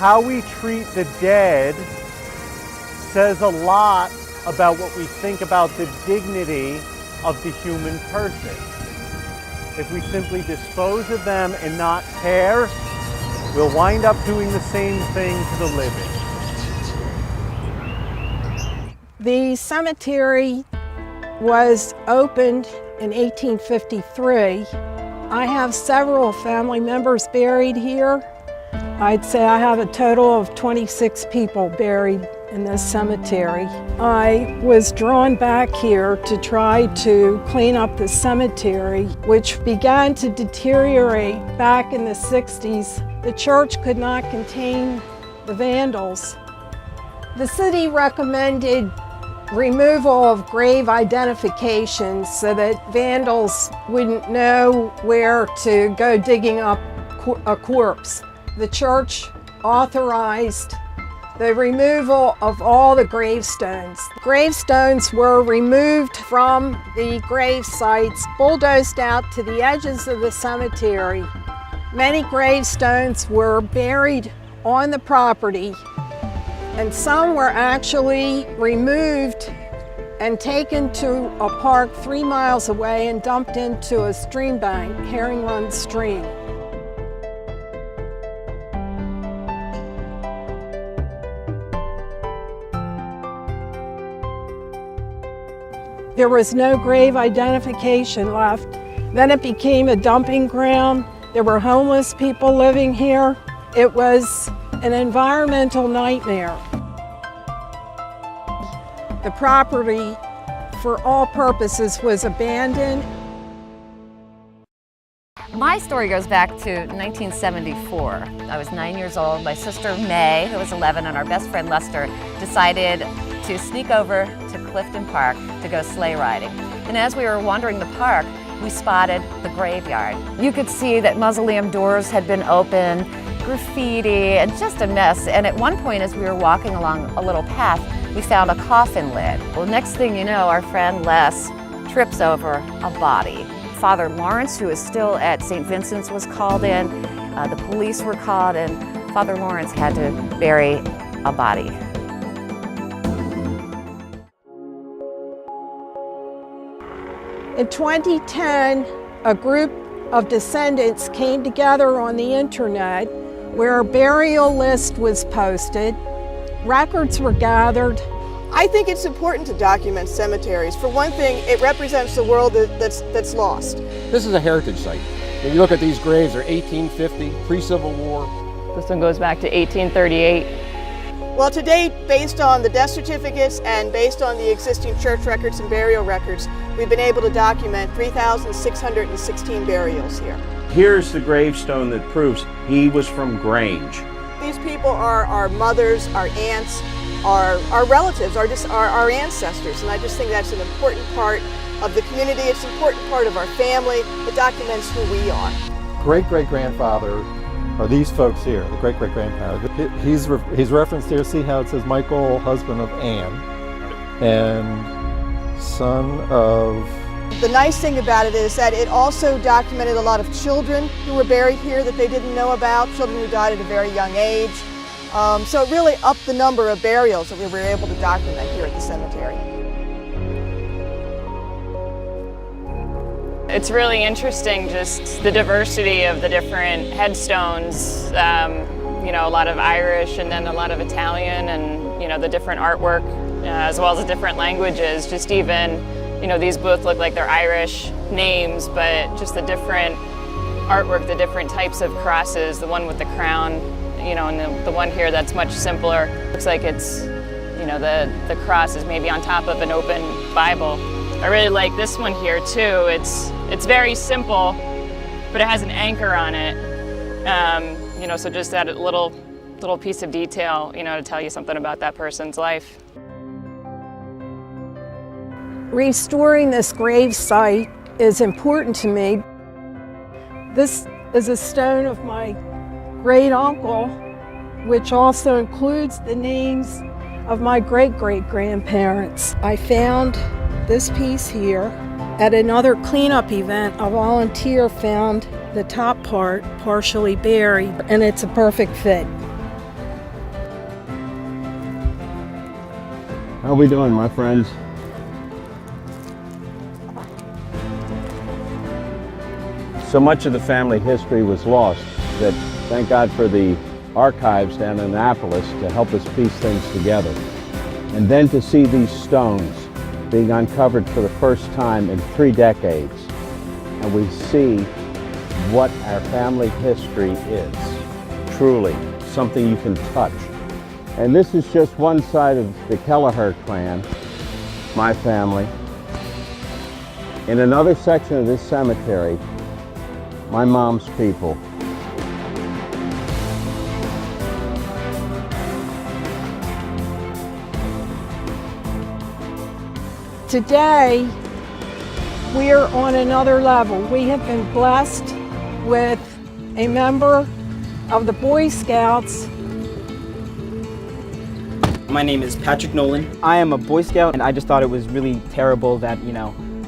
how we treat the dead says a lot about what we think about the dignity of the human person. If we simply dispose of them and not care, we'll wind up doing the same thing to the living. The cemetery was opened in 1853. I have several family members buried here. I'd say I have a total of 26 people buried in this cemetery. I was drawn back here to try to clean up the cemetery, which began to deteriorate back in the 60s. The church could not contain the vandals. The city recommended removal of grave identifications so that vandals wouldn't know where to go digging up a corpse. The church authorized the removal of all the gravestones. Gravestones were removed from the grave sites, bulldozed out to the edges of the cemetery. Many gravestones were buried on the property, and some were actually removed and taken to a park 3 miles away and dumped into a stream bank, Herring Run Stream. There was no grave identification left. Then it became a dumping ground. There were homeless people living here. It was an environmental nightmare. The property, for all purposes, was abandoned. My story goes back to 1974. I was 9 years old. My sister May, who was 11, and our best friend Lester decided to sneak over to Clifton Park to go sleigh riding. And as we were wandering the park, we spotted the graveyard. You could see that mausoleum doors had been open, graffiti, and just a mess. And at one point, as we were walking along a little path, we found a coffin lid. Well, next thing you know, our friend Les trips over a body. Father Lawrence, who is still at St. Vincent's, was called in. The police were called, and Father Lawrence had to bury a body. In 2010, a group of descendants came together on the internet where a burial list was posted. Records were gathered. I think it's important to document cemeteries. For one thing, it represents the world that's lost. This is a heritage site. When you look at these graves, they're 1850, pre-Civil War. This one goes back to 1838. Well, to date, based on the death certificates and based on the existing church records and burial records, we've been able to document 3,616 burials here. Here's the gravestone that proves he was from Grange. These people are our mothers, our aunts, our relatives, our ancestors, and I just think that's an important part of the community. It's an important part of our family. It documents who we are. Great-great-grandfather are these folks here, the great-great-grandparents. He's referenced here, see how it says Michael, husband of Anne, and son of... The nice thing about it is that it also documented a lot of children who were buried here that they didn't know about, children who died at a very young age. So it really upped the number of burials that we were able to document here at the cemetery. It's really interesting, just the diversity of the different headstones. You know, a lot of Irish and then a lot of Italian, and, you know, the different artwork, as well as the different languages. Just even, you know, these both look like they're Irish names, but just the different artwork, the different types of crosses, the one with the crown, you know, and the one here that's much simpler. Looks like it's, you know, the cross is maybe on top of an open Bible. I really like this one here too. It's very simple, but it has an anchor on it. You know, so just that little piece of detail, you know, to tell you something about that person's life. Restoring this grave site is important to me. This is a stone of my great uncle, which also includes the names of my great-great-grandparents. I found this piece here at another cleanup event. A volunteer found the top part partially buried, and it's a perfect fit. How we doing, my friends? So much of the family history was lost that thank God for the archives down in Annapolis to help us piece things together. And then to see these stones being uncovered for the first time in 3 decades, and we see what our family history is. Truly, something you can touch. And this is just one side of the Kelleher clan, my family. In another section of this cemetery, my mom's people. Today, we're on another level. We have been blessed with a member of the Boy Scouts. My name is Patrick Nolan. I am a Boy Scout, and I just thought it was really terrible that,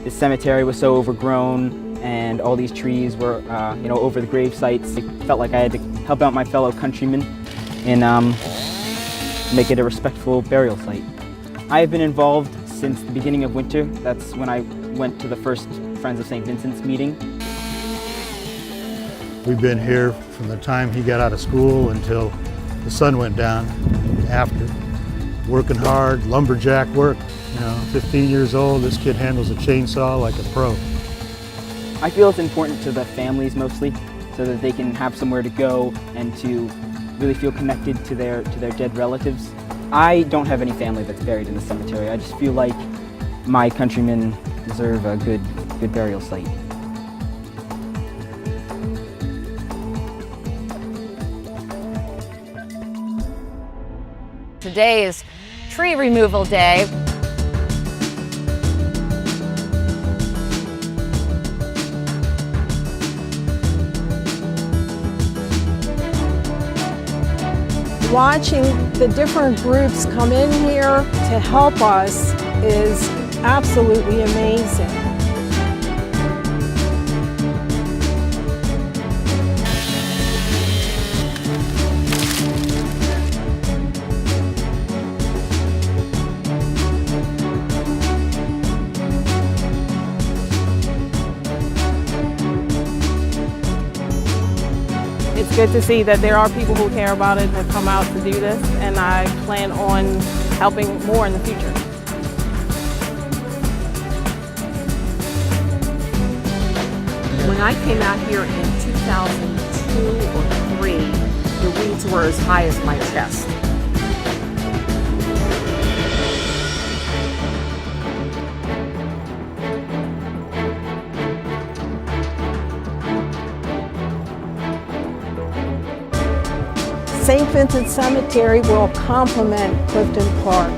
this cemetery was so overgrown and all these trees were, over the grave sites. I felt like I had to help out my fellow countrymen and make it a respectful burial site. I have been involved since the beginning of winter. That's when I went to the first Friends of St. Vincent's meeting. We've been here from the time he got out of school until the sun went down after. Working hard, lumberjack work. 15 years old, this kid handles a chainsaw like a pro. I feel it's important to the families mostly, so that they can have somewhere to go and to really feel connected to their dead relatives. I don't have any family that's buried in the cemetery. I just feel like my countrymen deserve a good burial site. Today is tree removal day. Watching the different groups come in here to help us is absolutely amazing. It's good to see that there are people who care about it and come out to do this, and I plan on helping more in the future. When I came out here in 2002 or 3, the weeds were as high as my chest. St. Vincent Cemetery will complement Clifton Park.